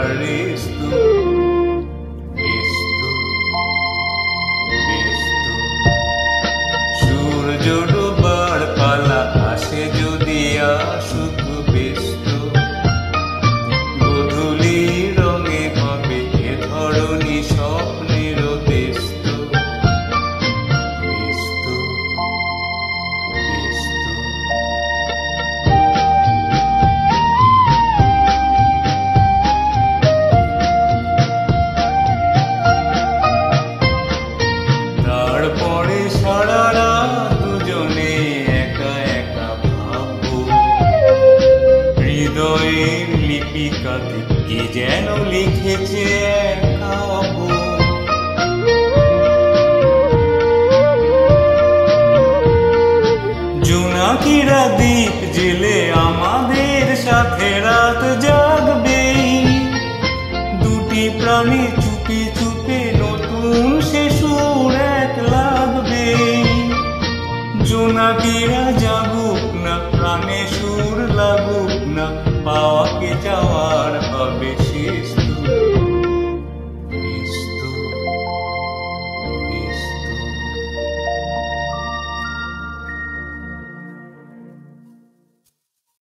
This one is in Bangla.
আর রেস্ত সূর্য ডোবার পালা আসে যদি আসুক ব্যস্ত গধূলি রঙে হবে এ ধরনী স্বপ্নের দেস্ত তারপরে সারা রাত দুজনে একা একা ভাববো হৃদয়ের লিপিকাতে কি যেন লিখেছে কাব্য জোনাকিরা দ্বীপ জেলে আমাদের সাথে রাত জাগবে দুটি প্রাণী চুপে চুপে নতুন সে সুর এক লাগবে জোনাকিরা জাগুক না প্রাণে সুর লাগুক না পাওয়াকে যাওয়ার হবে